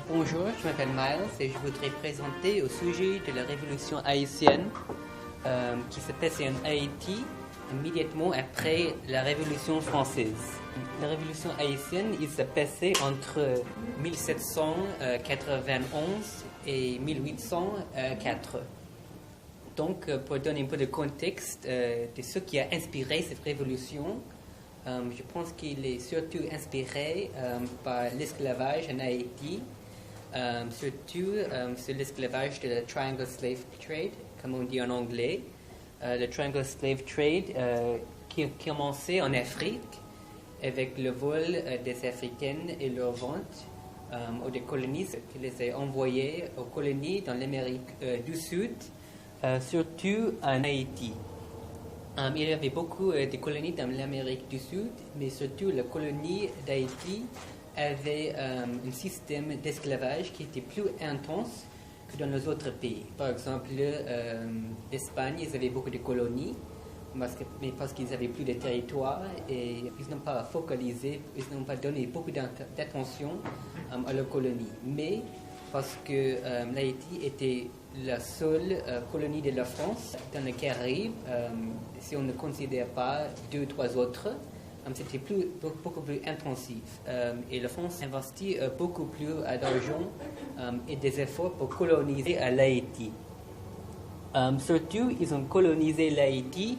Bonjour, je m'appelle Miles et je voudrais présenter au sujet de la révolution haïtienne qui s'est passée en Haïti immédiatement après la révolution française. La révolution haïtienne, il s'est passée entre 1791 et 1804. Donc, pour donner un peu de contexte de ce qui a inspiré cette révolution, je pense qu'il est surtout inspiré par l'esclavage en Haïti, surtout sur l'esclavage de la Triangle Slave Trade, comme on dit en anglais. Le Triangle Slave Trade qui a commencé en Afrique avec le vol des Africaines et leur vente aux des colonies qui les a envoyés aux colonies dans l'Amérique du Sud, surtout en Haïti. Il y avait beaucoup de colonies dans l'Amérique du Sud, mais surtout la colonie d'Haïti avait un système d'esclavage qui était plus intense que dans les autres pays. Par exemple, l'Espagne, ils avaient beaucoup de colonies, mais parce qu'ils n'avaient plus de territoire et ils n'ont pas focalisé, ils n'ont pas donné beaucoup d'attention à leurs colonies. Mais parce que l'Haïti était la seule colonie de la France dans les Caraïbes, si on ne considère pas deux ou trois autres, c'était beaucoup plus intensif. Et la France investit beaucoup plus d'argent et des efforts pour coloniser l'Haïti. Surtout, ils ont colonisé l'Haïti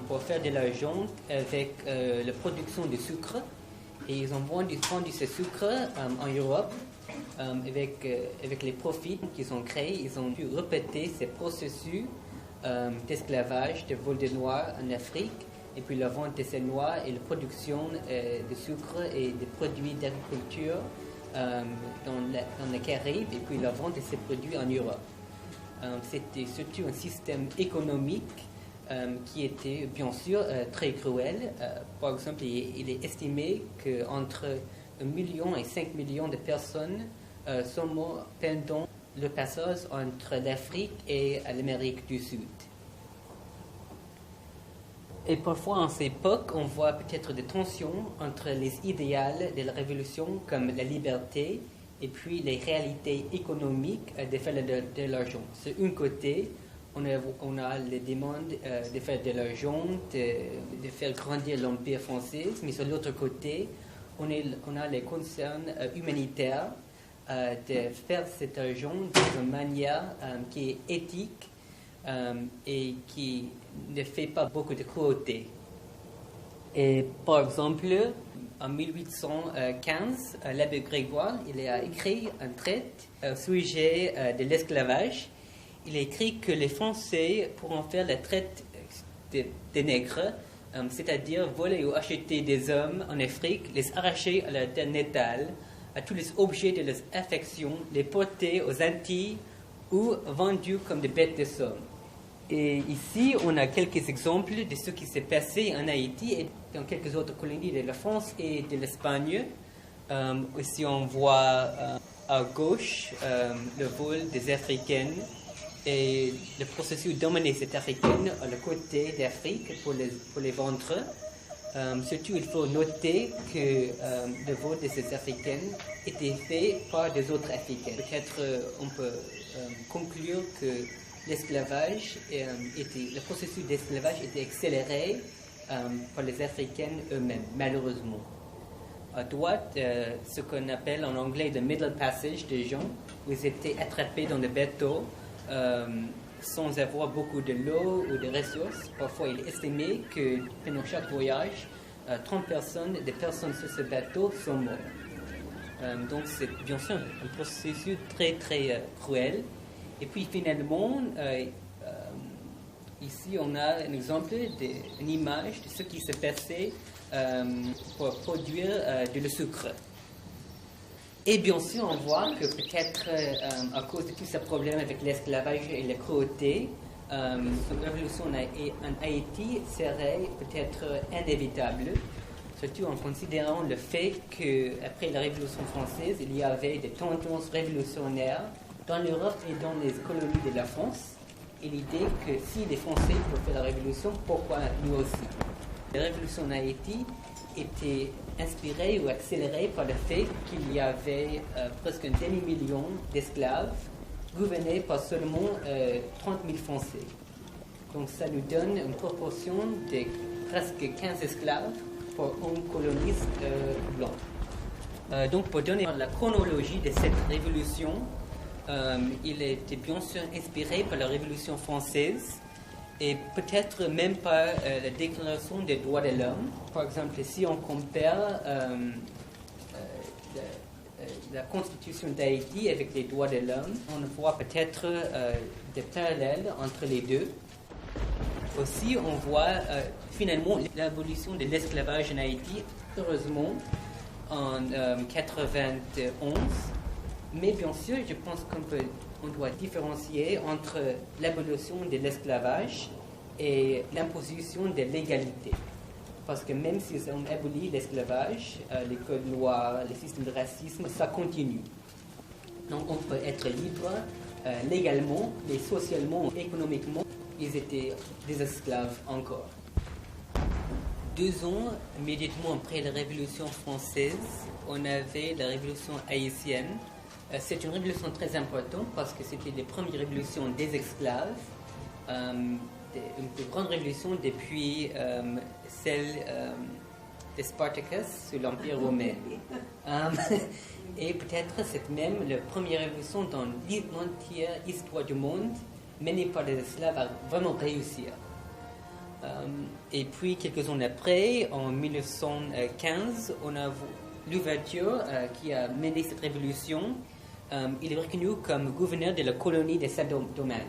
pour faire de l'argent avec la production de sucre. Et ils ont vendu ce sucre en Europe. Avec les profits qu'ils ont créés, ils ont pu répéter ces processus d'esclavage, de vol de noix en Afrique, et puis la vente de ces noix et la production de sucre et de produits d'agriculture dans les Caraïbes, et puis la vente de ces produits en Europe. C'était surtout un système économique qui était bien sûr très cruel. Par exemple, il est estimé qu'entre 1 million et 5 millions de personnes sont mortes pendant le passage entre l'Afrique et l'Amérique du Sud. Et parfois, en cette époque, on voit peut-être des tensions entre les idéaux de la révolution, comme la liberté, et puis les réalités économiques de faire de l'argent. Sur un côté, on a les demandes de faire de l'argent, de faire grandir l'Empire français, mais sur l'autre côté, on a les concerns humanitaires de faire cet argent d'une manière qui est éthique et qui ne fait pas beaucoup de cruauté. Et par exemple, en 1815, l'abbé Grégoire il a écrit un traité au sujet de l'esclavage. Il a écrit que les Français pourront faire la traite des nègres, c'est-à-dire voler ou acheter des hommes en Afrique, les arracher à la terre natale, à tous les objets de leurs affections, les porter aux Antilles ou vendus comme des bêtes de somme. Et ici, on a quelques exemples de ce qui s'est passé en Haïti et dans quelques autres colonies de la France et de l'Espagne. Ici, on voit à gauche le vol des Africaines et le processus d'emmener ces Africaines à le côté d'Afrique pour les vendre. Surtout, il faut noter que le vol de ces Africaines était fait par des autres Africaines. Peut-être on peut conclure que le processus d'esclavage était accéléré par les Africaines eux-mêmes, malheureusement. À droite, ce qu'on appelle en anglais le middle passage des gens, où ils étaient attrapés dans des bateaux sans avoir beaucoup de l'eau ou de ressources. Parfois, il est estimé que pendant chaque voyage, 30 personnes, des personnes sur ce bateau sont mortes. Donc, c'est bien sûr un processus très, très cruel. Et puis, finalement, ici, on a un exemple, une image de ce qui s'est passé pour produire du sucre. Et bien sûr, on voit que peut-être à cause de tous ces problèmes avec l'esclavage et la cruauté, une révolution en Haïti serait peut-être inévitable, surtout en considérant le fait qu'après la Révolution française, il y avait des tendances révolutionnaires dans l'Europe et dans les colonies de la France. Et l'idée que si les Français peuvent faire la révolution, pourquoi nous aussi? La révolution en Haïti était inspirés ou accélérés par le fait qu'il y avait presque un demi-million d'esclaves gouvernés par seulement 30 000 Français. Donc ça nous donne une proportion de presque 15 esclaves pour un coloniste blanc. Donc pour donner la chronologie de cette révolution, il était bien sûr inspiré par la Révolution française et peut-être même par la Déclaration des droits de l'homme. Par exemple, si on compare la Constitution d'Haïti avec les droits de l'homme, on voit peut-être des parallèles entre les deux. Aussi, on voit finalement l'évolution de l'esclavage en Haïti, heureusement, en 91. Mais bien sûr, je pense qu'on doit différencier entre l'abolition de l'esclavage et l'imposition de l'égalité. Parce que même si on abolit l'esclavage, les codes noirs, les systèmes de racisme, ça continue. Donc on peut être libre légalement, mais socialement, économiquement, ils étaient des esclaves encore. 2 ans immédiatement après la Révolution française, on avait la Révolution haïtienne. C'est une révolution très importante parce que c'était la première révolution des esclaves, une plus grande révolution depuis celle de Spartacus sous l'Empire romain. Et peut-être c'est même la première révolution dans l'entière histoire du monde menée par les esclaves à vraiment réussir. Et puis quelques années après, en 1915, on a l'ouverture qui a mené cette révolution. Il est reconnu comme gouverneur de la colonie de Saint-Domingue.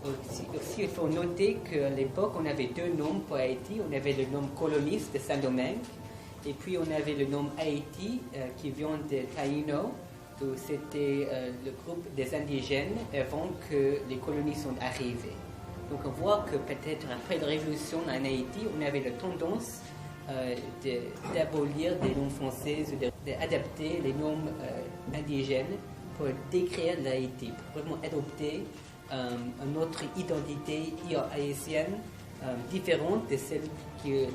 Aussi, il faut noter qu'à l'époque, on avait 2 noms pour Haïti. On avait le nom coloniste de Saint-Domingue, et puis on avait le nom Haïti qui vient de Taïno, où c'était le groupe des indigènes avant que les colonies sont arrivées. Donc on voit que peut-être après la révolution en Haïti, on avait la tendance d'abolir des noms français ou d'adapter les noms indigènes pour décrire l'Haïti, pour vraiment adopter une autre identité haïtienne différente de celle que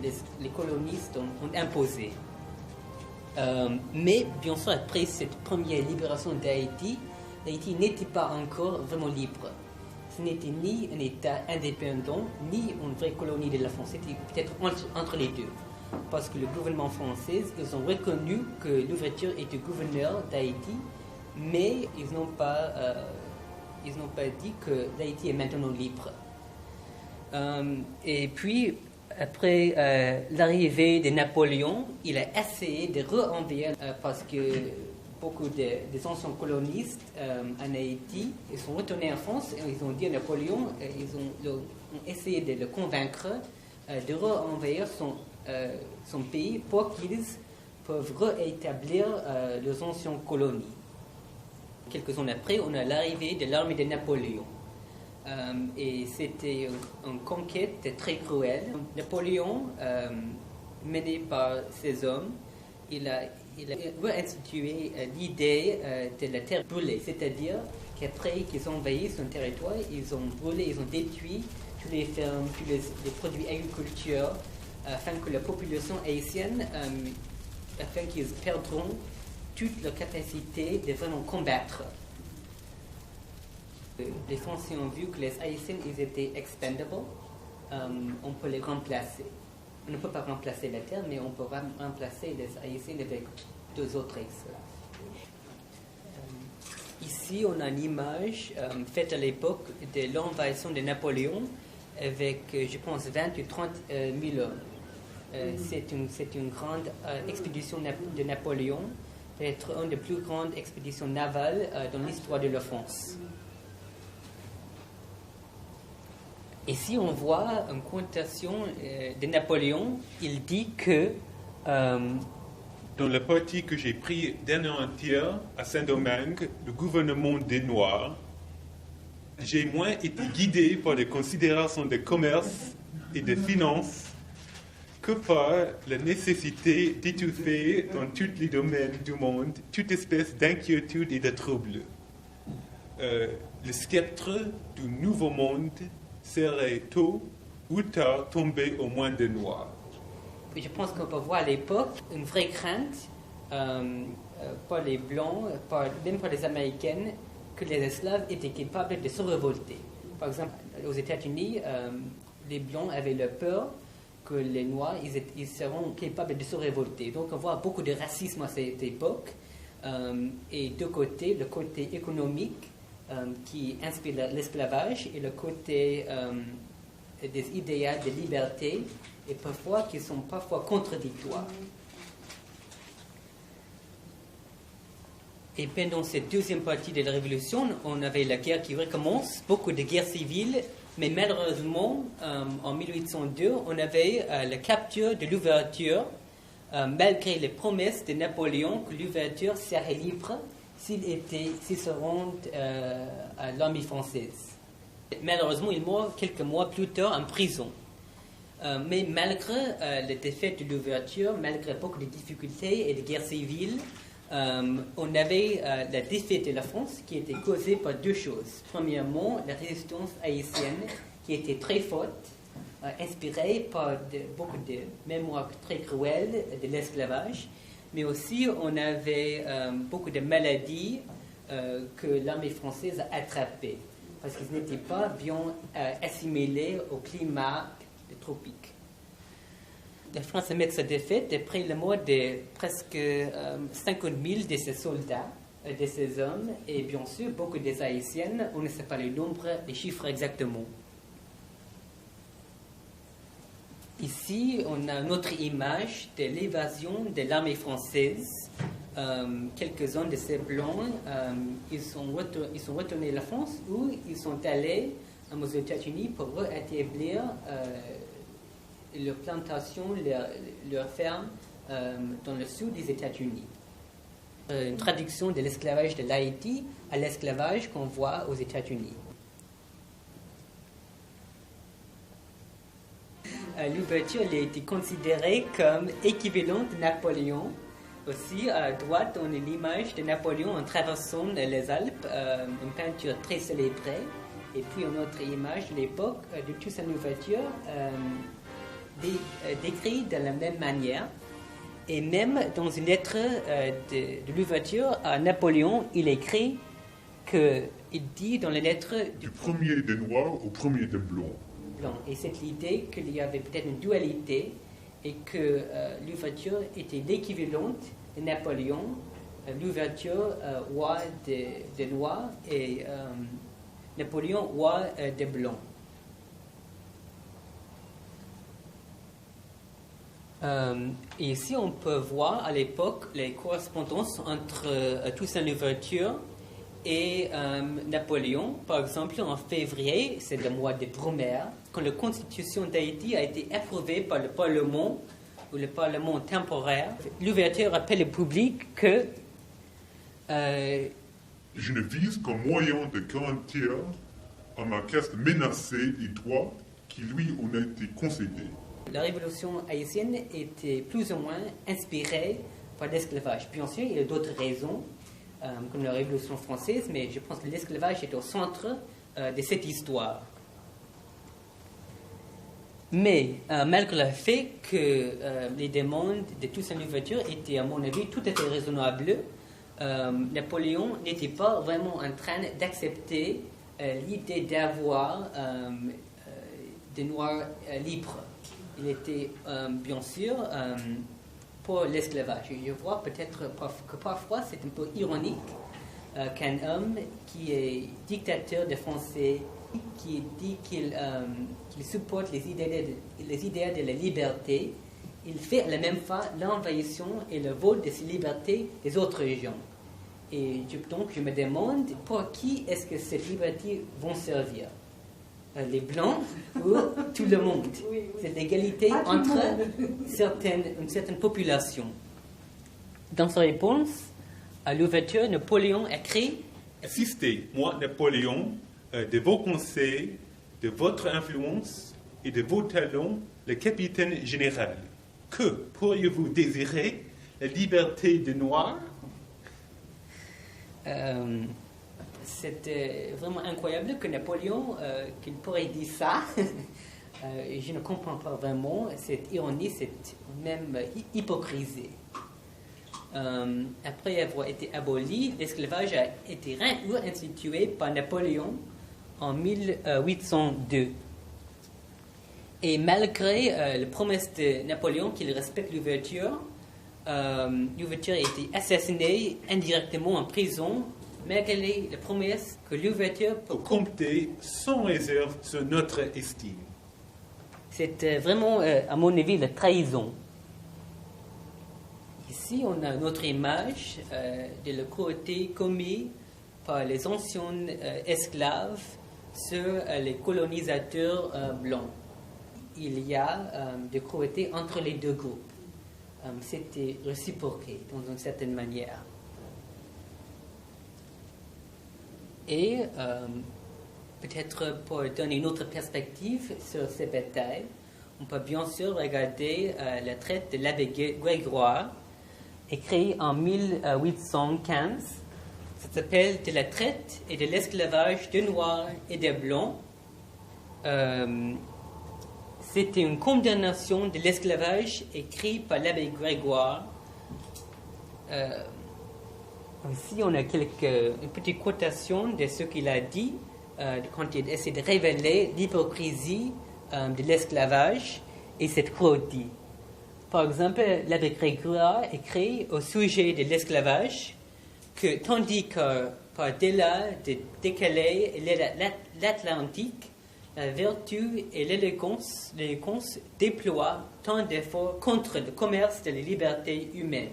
les colonistes ont imposée. Mais bien sûr, après cette première libération d'Haïti, l'Haïti n'était pas encore vraiment libre. Ce n'était ni un État indépendant, ni une vraie colonie de la France. C'était peut-être entre les deux. Parce que le gouvernement français, ils ont reconnu que l'ouverture était gouverneur d'Haïti, mais ils n'ont pas dit que l'Haïti est maintenant libre. Et puis, après l'arrivée de Napoléon, il a essayé de re-envahir parce que beaucoup des anciens colonistes en Haïti, ils sont retournés en France et ils ont dit à Napoléon, ils ont essayé de le convaincre de re-envahir son pays pour qu'ils peuvent réétablir les anciennes colonies. Quelques années après, on a l'arrivée de l'armée de Napoléon. Et c'était une conquête très cruelle. Napoléon, mené par ses hommes, il a réinstitué l'idée de la terre brûlée, c'est-à-dire qu'après qu'ils ont envahi son territoire, ils ont brûlé, ils ont détruit toutes les fermes, tous les produits agriculture, afin que la population haïtienne, afin qu'ils perdront toute leur capacité de vraiment combattre. Les Français ont vu que les Haïtiens, ils étaient expendables, on peut les remplacer. On ne peut pas remplacer la terre, mais on peut remplacer les Haïtiens avec 2 autres esclaves. Ici, on a une image faite à l'époque de l'invasion de Napoléon avec, je pense, 20 ou 30 000 hommes. C'est une grande expédition de Napoléon, peut-être une des plus grandes expéditions navales dans l'histoire de la France. Ici, on voit une quotation de Napoléon. Il dit que dans le parti que j'ai pris d'année entière à Saint-Domingue, le gouvernement des Noirs, j'ai moins été guidé par des considérations de commerce et de finances que par la nécessité d'étouffer dans tous les domaines du monde toute espèce d'inquiétude et de trouble. Le sceptre du nouveau monde serait tôt ou tard tombé aux mains des Noirs. je pense qu'on peut voir à l'époque une vraie crainte par les Blancs, même par les Américaines, que les esclaves étaient capables de se révolter. Par exemple, aux États-Unis, les Blancs avaient la peur que les Noirs ils seront capables de se révolter. Donc on voit beaucoup de racisme à cette époque. Et de côté, le côté économique qui inspire l'esclavage et le côté des idéaux de liberté et parfois qui sont parfois contradictoires. Et pendant cette deuxième partie de la Révolution, on avait la guerre qui recommence, beaucoup de guerres civiles, mais malheureusement, en 1802, on avait la capture de l'ouverture, malgré les promesses de Napoléon que l'ouverture serait libre s'il se rend à l'armée française. Malheureusement, il meurt quelques mois plus tard en prison. Mais malgré la défaite de l'ouverture, malgré beaucoup de difficultés et de guerres civiles, on avait la défaite de la France qui était causée par deux choses. Premièrement, la résistance haïtienne qui était très forte, inspirée par beaucoup de mémoires très cruelles de l'esclavage, mais aussi on avait beaucoup de maladies que l'armée française a attrapées parce qu'ils n'étaient pas bien assimilés au climat tropique. La France a mis sa défaite après le mort de presque 50 000 de ses soldats, de ses hommes, et bien sûr beaucoup des Haïtiennes, on ne sait pas le nombre, les chiffres exactement. Ici, on a une autre image de l'évasion de l'armée française. Quelques-uns de ces Blancs, ils sont retournés à la France ou ils sont allés aux États-Unis pour rétablir leur plantation, leur ferme dans le sud des États-Unis. Une traduction de l'esclavage de l'Haïti à l'esclavage qu'on voit aux États-Unis. L'ouverture a été considérée comme équivalente de Napoléon. Aussi, à droite, on a l'image de Napoléon en traversant les Alpes, une peinture très célébrée. Et puis, une autre image de l'époque de Toussaint Louverture, décrit de la même manière. Et même dans une lettre de l'ouverture à Napoléon, il écrit il dit dans la lettre du premier des Noirs au premier des Blancs. Et c'est l'idée qu'il y avait peut-être une dualité et que l'ouverture était l'équivalente de Napoléon, l'ouverture roi des Noirs et Napoléon roi des Blancs. Et ici, on peut voir à l'époque les correspondances entre Toussaint Louverture et Napoléon. Par exemple, en février, c'est le mois de Brumaire, quand la Constitution d'Haïti a été approuvée par le Parlement, ou le Parlement temporaire, l'ouverture rappelle au public que je ne vise qu'un moyen de garantir à ma caste menacée et droits qui lui ont été concédés. La révolution haïtienne était plus ou moins inspirée par l'esclavage. Bien sûr, il y a d'autres raisons, comme la révolution française, mais je pense que l'esclavage est au centre de cette histoire. Mais malgré le fait que les demandes de Toussaint Louverture étaient, à mon avis, tout à fait raisonnables, Napoléon n'était pas vraiment en train d'accepter l'idée d'avoir des Noirs libres. Il était bien sûr pour l'esclavage. Je vois peut-être que parfois c'est un peu ironique qu'un homme qui est dictateur de Français, qui dit qu'il supporte les idées de la liberté, il fait à la même fois l'envahissement et le vol de ces libertés des autres gens. Et donc je me demande pour qui est-ce que ces libertés vont servir? Les Blancs ou tout le monde? C'est l'égalité entre une certaine population. Dans sa réponse à l'ouverture, Napoléon écrit « Assistez, moi, Napoléon, de vos conseils, de votre influence et de vos talents, le capitaine général. Que pourriez-vous désirer? La liberté des Noirs ?» C'était vraiment incroyable que Napoléon qu'il pourrait dire ça Je ne comprends pas vraiment cette ironie, cette même hypocrisie. Après avoir été aboli, l'esclavage a été réinstitué par Napoléon en 1802. Et malgré la promesse de Napoléon qu'il respecte l'ouverture, l'ouverture a été assassinée indirectement en prison, malgré la promesse que l'ouverture peut compter sans réserve sur notre estime. C'est vraiment, à mon avis, la trahison. Ici, on a notre image de la cruauté commise par les anciens esclaves sur les colonisateurs blancs. Il y a de cruauté entre les deux groupes. C'était réciproqué dans une certaine manière. Et peut-être pour donner une autre perspective sur ces batailles, on peut bien sûr regarder la traite de l'abbé Grégoire, écrit en 1815. Ça s'appelle « De la traite et de l'esclavage de Noirs et de Blancs ». C'était une condamnation de l'esclavage écrite par l'abbé Grégoire. Ici, on a une petite quotation de ce qu'il a dit quand il essaie de révéler l'hypocrisie de l'esclavage et cette cruauté. Par exemple, l'abbé Grégoire écrit au sujet de l'esclavage que tandis que par-delà de décaler l'Atlantique, la vertu et l'élégance déploient tant d'efforts contre le commerce de la liberté humaine.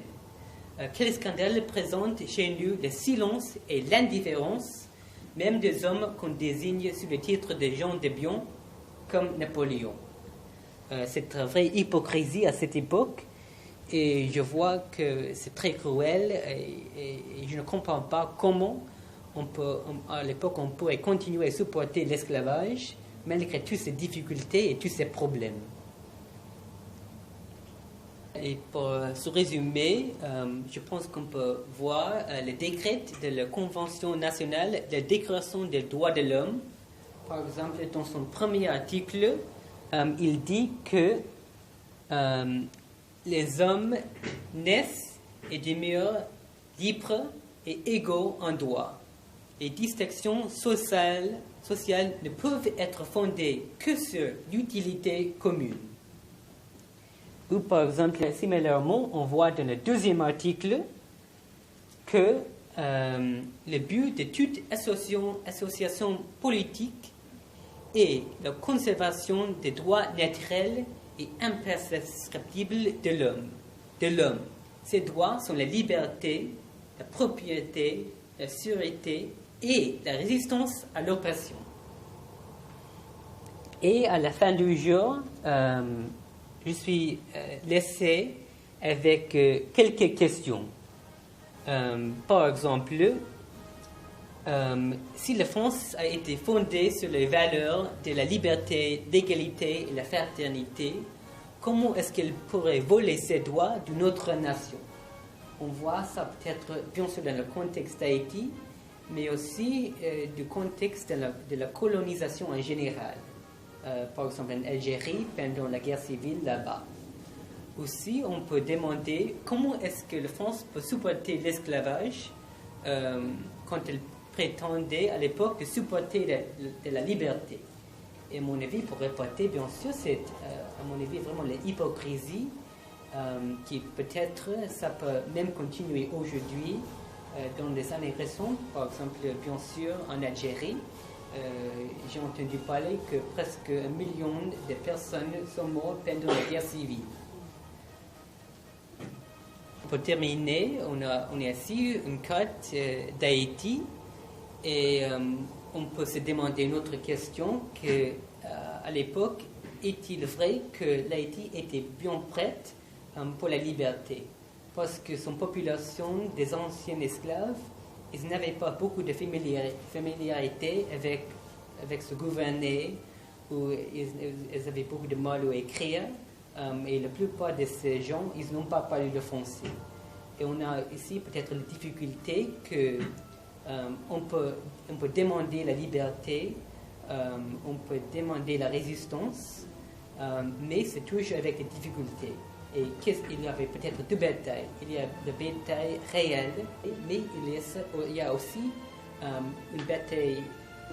Quel scandale présente chez nous le silence et l'indifférence, même des hommes qu'on désigne sous le titre de gens de bien, comme Napoléon. C'est une vraie hypocrisie à cette époque, et je vois que c'est très cruel, et je ne comprends pas comment à l'époque on pourrait continuer à supporter l'esclavage malgré toutes ces difficultés et tous ces problèmes. Et pour ce résumé, je pense qu'on peut voir le décret de la Convention nationale de la Déclaration des droits de l'homme. Par exemple, dans son premier article, il dit que les hommes naissent et demeurent libres et égaux en droit. Les distinctions sociales ne peuvent être fondées que sur l'utilité commune. Ou par exemple, similairement, on voit dans le deuxième article que le but de toute association politique est la conservation des droits naturels et imprescriptibles de l'homme. Ces droits sont la liberté, la propriété, la sûreté et la résistance à l'oppression. Et à la fin du jour, je suis laissé avec quelques questions. Par exemple, si la France a été fondée sur les valeurs de la liberté, l'égalité et la fraternité, comment est-ce qu'elle pourrait voler ses droits d'une autre nation? On voit ça peut-être bien sûr dans le contexte d'Haïti, mais aussi du contexte de la colonisation en général. Par exemple en Algérie, pendant la guerre civile là-bas. Aussi, on peut demander comment est-ce que la France peut supporter l'esclavage quand elle prétendait à l'époque de supporter de la liberté. Et à mon avis, pour répéter, bien sûr, c'est à mon avis vraiment l'hypocrisie qui peut-être, ça peut même continuer aujourd'hui dans les années récentes, par exemple, bien sûr, en Algérie. J'ai entendu parler que presque 1 million de personnes sont mortes pendant la guerre civile. Pour terminer, on a ici une carte d'Haïti et on peut se demander une autre question à l'époque, est-il vrai que l'Haïti était bien prête pour la liberté? Parce que son population des anciens esclaves, ils n'avaient pas beaucoup de familiarité avec ce gouverner, où ils avaient beaucoup de mal à écrire, et la plupart de ces gens, ils n'ont pas parlé le français. Et on a ici peut-être la difficulté qu'on peut demander la liberté on peut demander la résistance, mais c'est toujours avec des difficultés. Et il y avait peut-être deux batailles. Il y a la bataille réelle, mais il y a aussi une bataille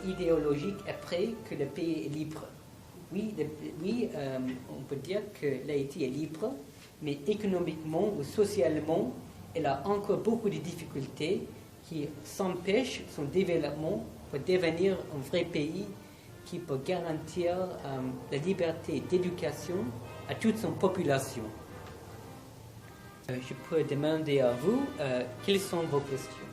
idéologique après que le pays est libre. Oui, on peut dire que l'Haïti est libre, mais économiquement ou socialement, elle a encore beaucoup de difficultés qui s'empêchent son développement pour devenir un vrai pays qui peut garantir la liberté d'éducation à toute son population. Je peux demander à vous, quelles sont vos questions?